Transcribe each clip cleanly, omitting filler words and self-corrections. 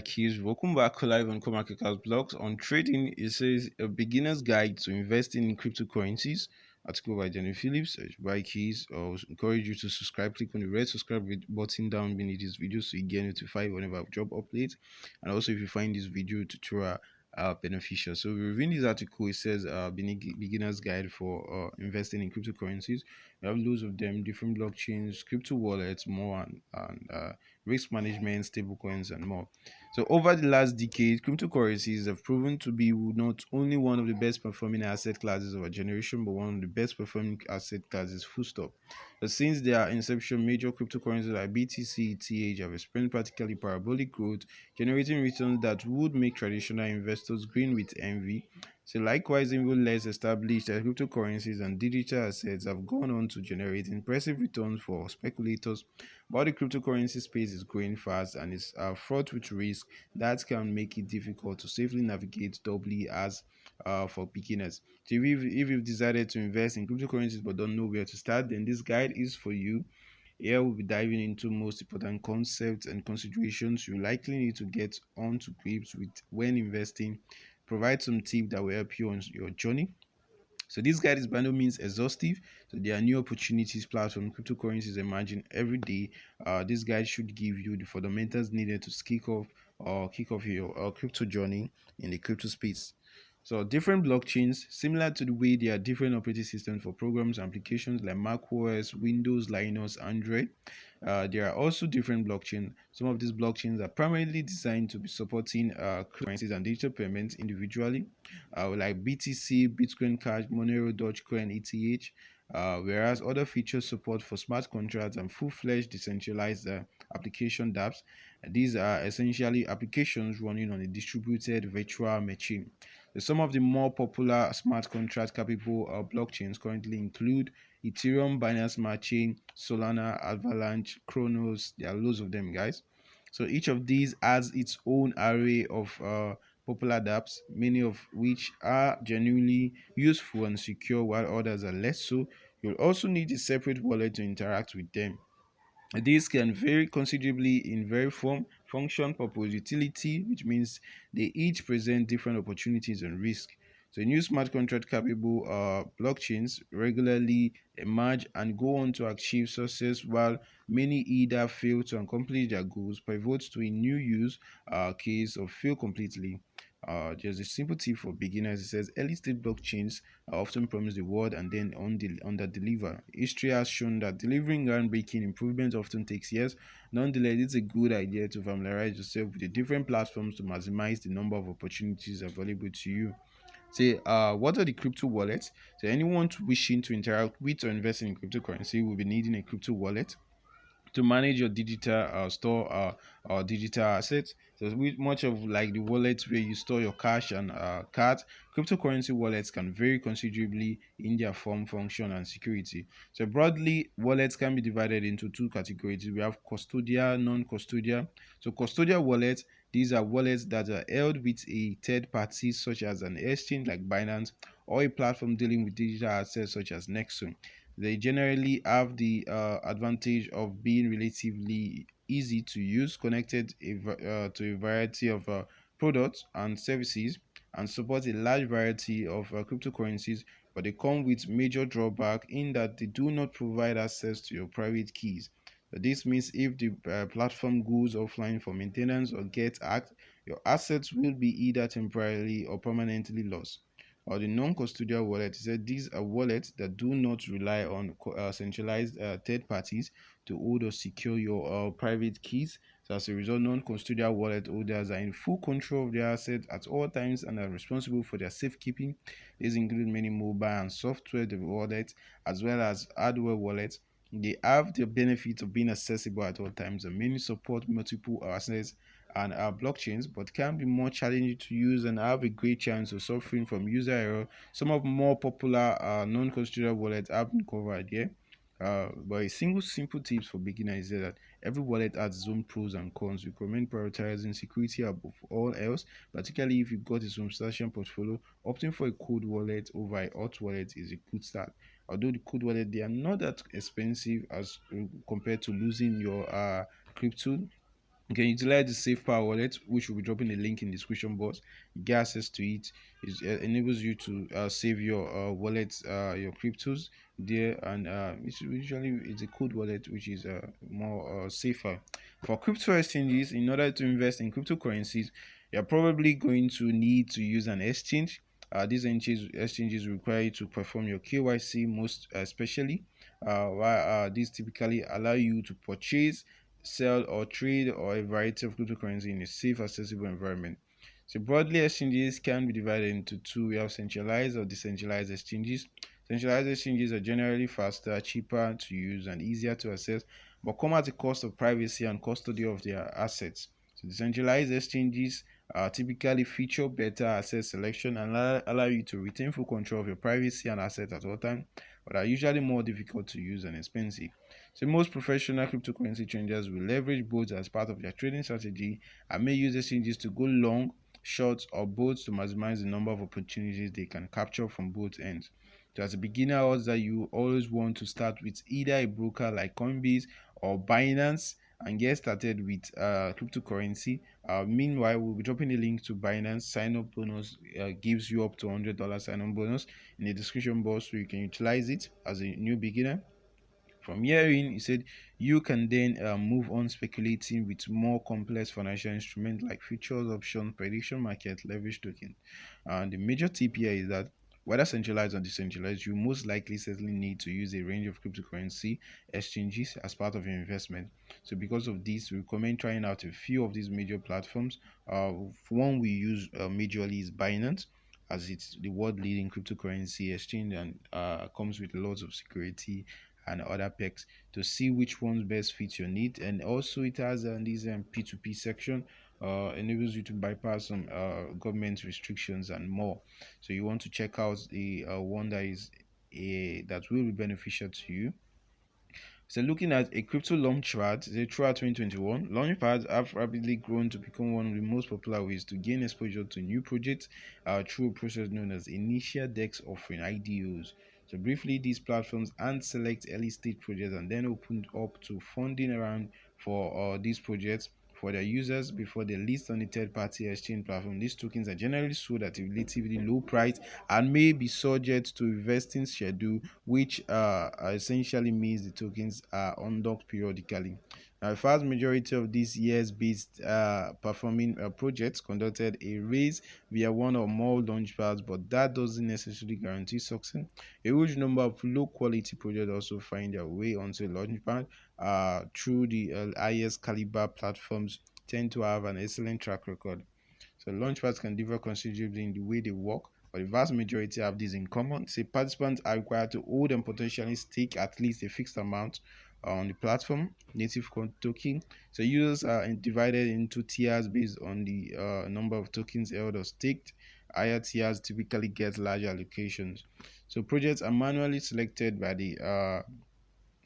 Akahilz. Welcome back live on CoinMarketCap blogs. On trading, it says a beginner's guide to investing in cryptocurrencies. Article by Jenny Phillips. By keys. I encourage you to subscribe. Click on the red subscribe button down beneath this video so you get notified whenever I drop updates. And also, if you find this video tutorial beneficial. So, reviewing this article, it says beginner's guide for investing in cryptocurrencies. We have loads of them, different blockchains, crypto wallets, more and risk management, stablecoins, and more. So, over the last decade, cryptocurrencies have proven to be not only one of the best performing asset classes of our generation, but one of the best performing asset classes, full stop. But since their inception, major cryptocurrencies like BTC, ETH have experienced practically parabolic growth, generating returns that would make traditional investors grin with envy. So likewise, even less established cryptocurrencies and digital assets have gone on to generate impressive returns for speculators. But the cryptocurrency space is growing fast and is fraught with risk that can make it difficult to safely navigate doubly as for beginners. So if you've decided to invest in cryptocurrencies but don't know where to start, then this guide is for you. Here we'll be diving into most important concepts and considerations you likely need to get onto grips with when investing, provide some tips that will help you on your journey. So this guide is by no means exhaustive. So there are new opportunities, platforms, cryptocurrencies emerging every day. This guide should give you the fundamentals needed to kick off your crypto journey in the crypto space. So different blockchains, similar to the way there are different operating systems for programs and applications like Mac OS, Windows, Linux, Android. There are also different blockchains. Some of these blockchains are primarily designed to be supporting currencies and digital payments individually, like BTC, Bitcoin Cash, Monero, Dogecoin, ETH. Whereas other features support for smart contracts and full-fledged decentralized application dApps. These are essentially applications running on a distributed virtual machine. Some of the more popular smart contract capable blockchains currently include Ethereum, Binance Smart Chain, Solana, Avalanche, Chronos. There are loads of them, guys. So each of these has its own array of popular dApps, many of which are genuinely useful and secure, while others are less so. You'll also need a separate wallet to interact with them. These can vary considerably in very form, function, purpose, utility, which means they each present different opportunities and risk. So new smart contract capable blockchains regularly emerge and go on to achieve success, while many either fail to accomplish their goals, pivot to a new use case, or fail completely. There's a simple tip for beginners. It says early stage blockchains often promise the world and then under deliver. History has shown that delivering groundbreaking improvements often takes years. Nonetheless, it's a good idea to familiarize yourself with the different platforms to maximize the number of opportunities available to you. Say, what are the crypto wallets? So, anyone wishing to interact with or invest in cryptocurrency will be needing a crypto wallet to manage your digital store or digital assets. So with much of like the wallets where you store your cash and cards, cryptocurrency wallets can vary considerably in their form, function, and security. So broadly, wallets can be divided into two categories. We have custodial, non-custodial. So custodial wallets, these are wallets that are held with a third party such as an exchange like Binance or a platform dealing with digital assets such as Nexo. They generally have the advantage of being relatively easy to use, connected to a variety of products and services, and support a large variety of cryptocurrencies. But they come with major drawback in that they do not provide access to your private keys. This means if the platform goes offline for maintenance or gets hacked, your assets will be either temporarily or permanently lost. Or the non-custodial wallet, said these are wallets that do not rely on centralized third parties to hold or secure your private keys. So as a result, non-custodial wallet holders are in full control of their assets at all times and are responsible for their safekeeping. These include many mobile and software wallets as well as hardware wallets. They have the benefit of being accessible at all times, and many support multiple assets and blockchains, but can be more challenging to use and have a great chance of suffering from user error. Some of more popular non-custodial wallets have been covered here. But a single simple tips for beginners is that every wallet has its own pros and cons. We recommend prioritizing security above all else, particularly if you've got a substantial portfolio. Opting for a cold wallet over a hot wallet is a good start. Although the cold wallet, they are not that expensive as compared to losing your crypto. You can utilize the SafePal wallet, which will be dropping a link in the description box. You get access to it. It enables you to save your wallets, your cryptos there, and it's a code wallet, which is more safer. For crypto exchanges, in order to invest in cryptocurrencies, you're probably going to need to use an exchange. These exchanges require you to perform your KYC most especially, while these typically allow you to purchase, sell, or trade or a variety of cryptocurrency in a safe, accessible environment. So broadly, exchanges can be divided into two. We have centralized or decentralized exchanges. Centralized exchanges are generally faster, cheaper to use, and easier to access, but come at the cost of privacy and custody of their assets. So decentralized exchanges typically feature better asset selection and allow you to retain full control of your privacy and assets at all times, but are usually more difficult to use and expensive. So most professional cryptocurrency traders will leverage both as part of their trading strategy and may use exchanges to go long, short, or both to maximize the number of opportunities they can capture from both ends. So as a beginner, odds that you always want to start with either a broker like Coinbase or Binance and get started with cryptocurrency. Meanwhile, we'll be dropping a link to Binance sign up bonus. Gives you up to $100 sign up bonus in the description box, so you can utilize it as a new beginner. From herein, he said you can then move on speculating with more complex financial instruments like futures, options, prediction market, leverage token. And the major tip here is that whether centralized or decentralized, you most likely certainly need to use a range of cryptocurrency exchanges as part of your investment. So, because of this, we recommend trying out a few of these major platforms. One we use majorly is Binance, as it's the world leading cryptocurrency exchange and comes with lots of security and other perks to see which ones best fit your need. And also it has this P2P section, enables you to bypass some government restrictions and more. So you want to check out the one that is that will be beneficial to you. So looking at a crypto launchpad, throughout 2021, launchpads have rapidly grown to become one of the most popular ways to gain exposure to new projects through a process known as initial DEX offering (IDOs). So briefly, these platforms and select early stage projects and then opened up to funding around for these projects for their users before they list on the third-party exchange platform. These tokens are generally sold at a relatively low price and may be subject to vesting schedule, which essentially means the tokens are unlocked periodically. Now, the vast majority of these years-based performing projects conducted a raise via one or more launchpads, but that doesn't necessarily guarantee success. A huge number of low-quality projects also find their way onto a launchpad through the highest caliber platforms tend to have an excellent track record. So launchpads can differ considerably in the way they work, but the vast majority have this in common. Say participants are required to hold and potentially stake at least a fixed amount on the platform, native token. So users are divided into tiers based on the number of tokens held or staked. Higher tiers typically get larger allocations. So projects are manually selected by the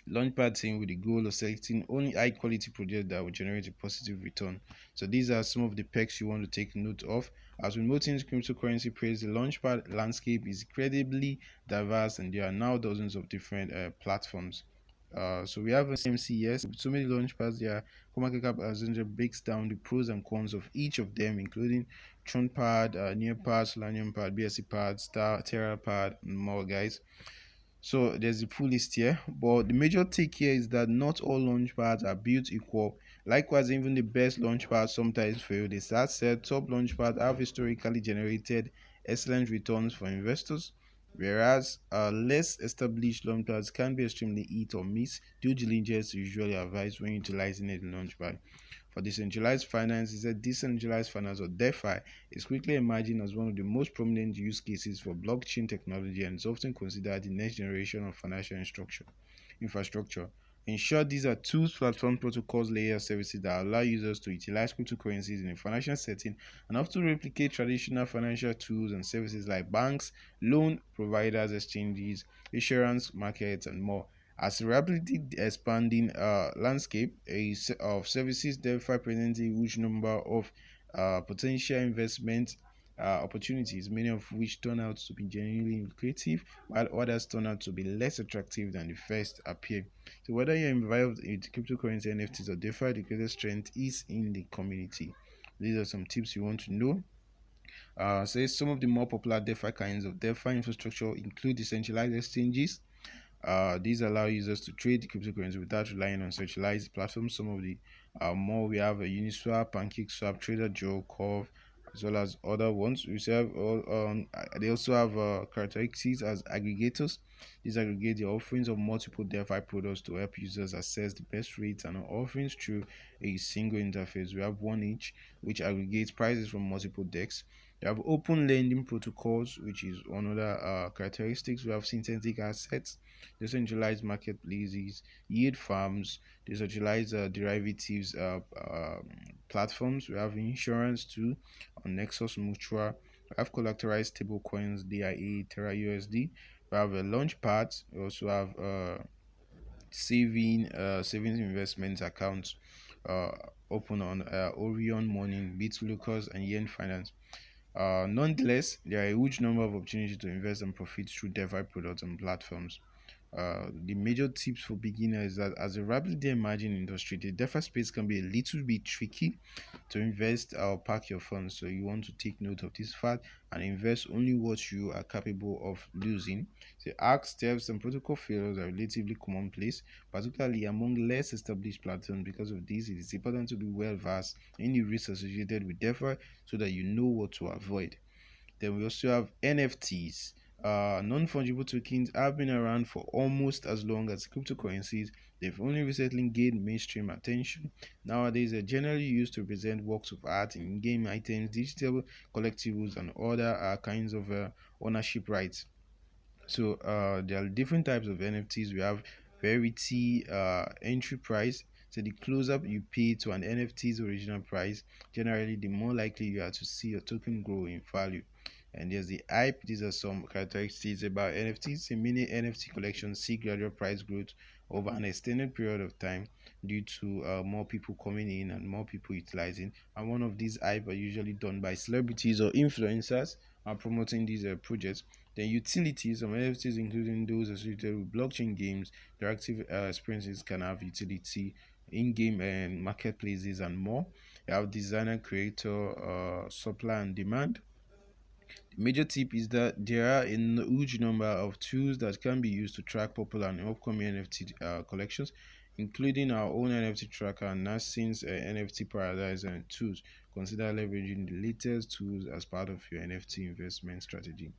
Launchpad team with the goal of selecting only high quality projects that will generate a positive return. So these are some of the perks you want to take note of. As we note in cryptocurrency praise, the Launchpad landscape is incredibly diverse and there are now dozens of different platforms. So we have a CMC, yes, with so many launchpads there. CoinMarketCap Alexandria breaks down the pros and cons of each of them, including TronPad, NearPad, SolanumPad, BSCPad, Star, TerraPad, and more, guys. So there's a full list here, but the major take here is that not all launchpads are built equal. Likewise, even the best launchpads sometimes fail. This that said, top launchpads have historically generated excellent returns for investors, whereas less established launchpads can be extremely hit or miss. Due diligence is usually advised when utilizing a launchpad. For decentralized finance, is that decentralized finance or DeFi is quickly emerging as one of the most prominent use cases for blockchain technology and is often considered the next generation of financial infrastructure. In short, these are tools, platform protocols, layer services that allow users to utilize cryptocurrencies in a financial setting and often replicate traditional financial tools and services like banks, loan providers, exchanges, insurance markets, and more. As a rapidly expanding landscape of services, DeFi presents a huge number of potential investments opportunities, many of which turn out to be genuinely lucrative, while others turn out to be less attractive than the first appear. So whether you're involved in cryptocurrency, NFTs, or DeFi, the greatest strength is in the community. These are some tips you want to know. Say some of the more popular DeFi kinds of DeFi infrastructure include decentralized exchanges. These allow users to trade cryptocurrency without relying on centralized platforms. Some of the more we have a Uniswap, PancakeSwap, TraderJoe, Curve, as well as other ones. We have they also have characteristics as aggregators. These aggregate the offerings of multiple DeFi products to help users assess the best rates and offerings through a single interface. We have one each, which aggregates prices from multiple decks. We have open lending protocols, which is another characteristics. We have synthetic assets, decentralized marketplaces, yield farms, decentralized derivatives platforms. We have insurance too on Nexus Mutual. We have collateralized stablecoins, DIA, Terra USD. We have a launch pad. We also have savings investment accounts uh, open on Orion Money, BitLocus, and Yen Finance. Nonetheless, there are a huge number of opportunities to invest and profit through DeFi products and platforms. The major tips for beginners is that as a rapidly emerging industry, the DeFi space can be a little bit tricky to invest or park your funds. So you want to take note of this fact and invest only what you are capable of losing. The ARC steps and protocol failures are relatively commonplace, particularly among less established platforms. Because of this, it is important to be well versed in the risks associated with DeFi so that you know what to avoid. Then we also have NFTs. Non-fungible tokens have been around for almost as long as cryptocurrencies. They've only recently gained mainstream attention. Nowadays, they're generally used to represent works of art, in-game items, digital collectibles, and other kinds of ownership rights. So there are different types of NFTs. We have Verity entry price. So the closer you pay to an NFT's original price, generally the more likely you are to see your token grow in value. And there's the hype. These are some characteristics about NFTs. A mini NFT collections see gradual price growth over an extended period of time due to more people coming in and more people utilizing. And one of these hype are usually done by celebrities or influencers promoting these projects. Then utilities, some NFTs including those associated with blockchain games, interactive experiences can have utility, in-game and marketplaces and more. You have designer, creator, supply and demand. The major tip is that there are a huge number of tools that can be used to track popular and upcoming NFT collections, including our own NFT tracker and Nassim's NFT Paradise and tools. Consider leveraging the latest tools as part of your NFT investment strategy.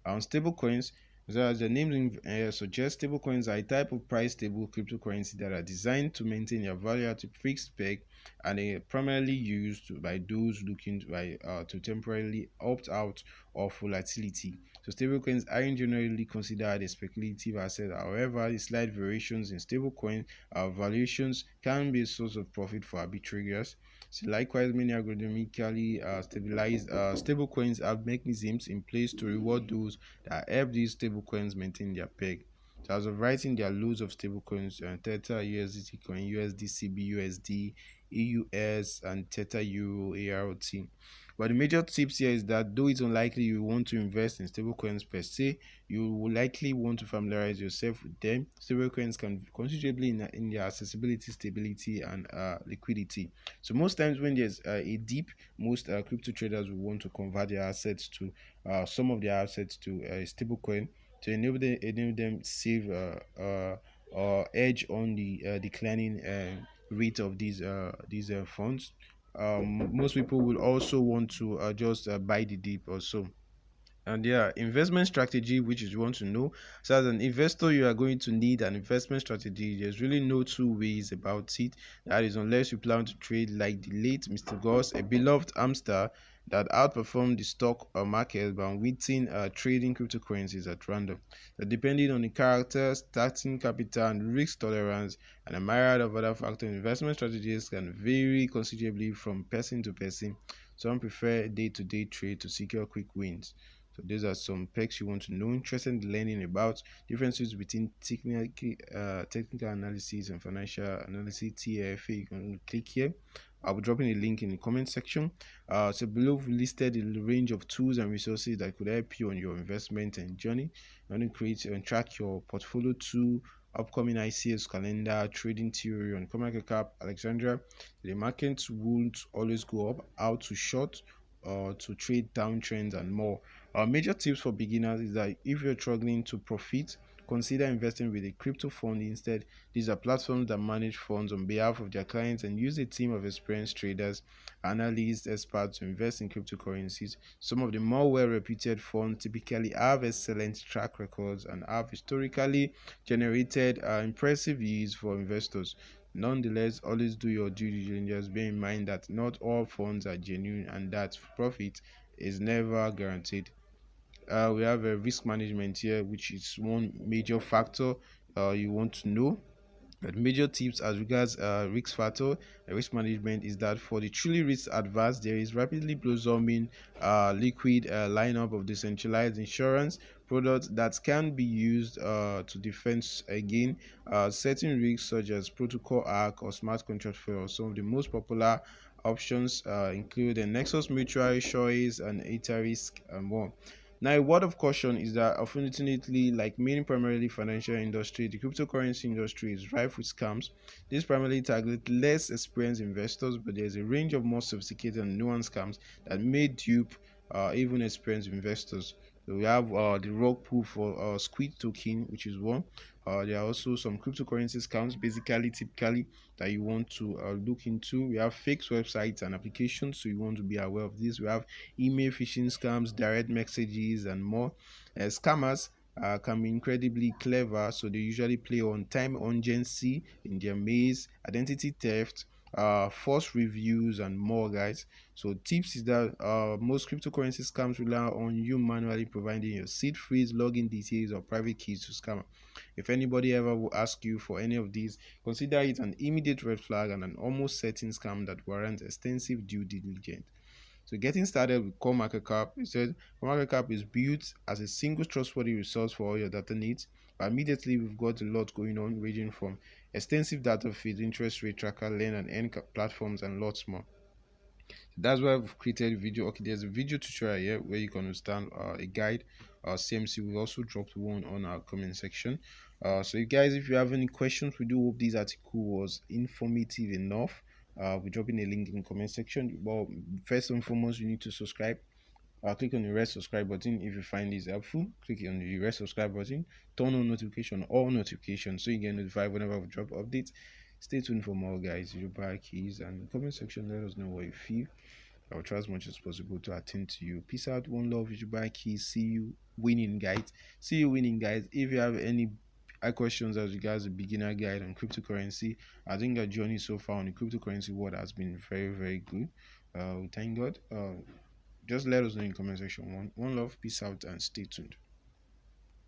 Stablecoins, so as the name suggests, stablecoins are a type of price stable cryptocurrency that are designed to maintain their value at a fixed peg and are primarily used by those looking to temporarily opt out of volatility. So stablecoins aren't generally considered a speculative asset. However, the slight variations in stablecoin valuations can be a source of profit for arbitrageurs. So likewise, many algorithmically stabilized stablecoins have mechanisms in place to reward those that help these stablecoins maintain their peg. So as of writing, there are loads of stablecoins: Theta USDT coin, USDC, BUSD, EUS, and Theta Euro AROT. But the major tips here is that though it's unlikely you want to invest in stablecoins per se, you will likely want to familiarize yourself with them. Stablecoins can be considerably in their accessibility, stability, and liquidity. So most times when there's a dip, most crypto traders will want to convert their assets to some of their assets to a stablecoin to enable them save or edge on the declining rate of these funds. Most people will also want to just buy the dip or so. And yeah, investment strategy, which is you want to know. So as an investor, you are going to need an investment strategy. There's really no two ways about it. That is, unless you plan to trade like the late Mr. Goss, a beloved hamster that outperformed the stock market by within trading cryptocurrencies at random. So depending on the character, starting capital, and risk tolerance, and a myriad of other factors, investment strategies can vary considerably from person to person. Some prefer day-to-day trade to secure quick wins, So these are some perks you want to know. Interested in learning about differences between technical analysis and financial analysis (TFA). You can click here. I'll be dropping a link in the comment section. So below we've listed a range of tools and resources that could help you on your investment and journey. You want to create and track your portfolio to upcoming ICS calendar, trading theory on CoinMarketCap Alexandria. The markets won't always go up, how to short or to trade downtrends and more. Our major tips for beginners is that if you're struggling to profit, consider investing with a crypto fund instead. These are platforms that manage funds on behalf of their clients and use a team of experienced traders, analysts, experts to invest in cryptocurrencies. Some of the more well-reputed funds typically have excellent track records and have historically generated impressive yields for investors. Nonetheless, always do your due diligence. Bear in mind that not all funds are genuine and that profit is never guaranteed. We have a risk management here, which is one major factor you want to know. But major tips as regards risk factor risk management is that for the truly risk adverse, there is rapidly blossoming liquid lineup of decentralized insurance products that can be used to defend again certain risks such as protocol hack or smart contract failure. Some of the most popular options include the Nexus Mutual, Choice, and Eta Risk, and more. Now, a word of caution is that unfortunately, like many primarily financial industry, the cryptocurrency industry is rife with scams. This primarily target less experienced investors, but there's a range of more sophisticated and nuanced scams that may dupe even experienced investors. So we have the rug pull for Squid token, which is one. There are also some cryptocurrency scams, basically, typically, that you want to look into. We have fake websites and applications, so you want to be aware of this. We have email phishing scams, direct messages, and more. Scammers can be incredibly clever, so they usually play on time urgency in their maze, identity theft, false reviews, and more, guys. So, tips is that most cryptocurrency scams rely on you manually providing your seed phrase, login details, or private keys to scammer. If anybody ever will ask you for any of these, consider it an immediate red flag and an almost certain scam that warrants extensive due diligence. So getting started with CoinMarketCap, it said CoinMarketCap is built as a single trustworthy resource for all your data needs. But immediately we've got a lot going on, ranging from extensive data feeds, interest rate tracker, learn and earn platforms, and lots more. That's why we've created a video. Okay, there's a video tutorial here where you can understand a guide. CMC, we also dropped one on our comment section. So you guys, if you have any questions, we do hope this article was informative enough. We're dropping a link in the comment section. Well, first and foremost, you need to subscribe. Click on the red subscribe button if you find this helpful. Click on the red subscribe button. Turn on notification, all notifications, so you get notified whenever we drop updates. Stay tuned for more, guys. You buy keys and in the comment section. Let us know what you feel. I'll try as much as possible to attend to you. Peace out. One love. You buy keys. See you winning, guys. See you winning, guys. If you have any questions as regards the beginner guide on cryptocurrency, I think our journey so far on the cryptocurrency world has been very, very good. Thank God. Just let us know in the comment section. One love. Peace out and stay tuned.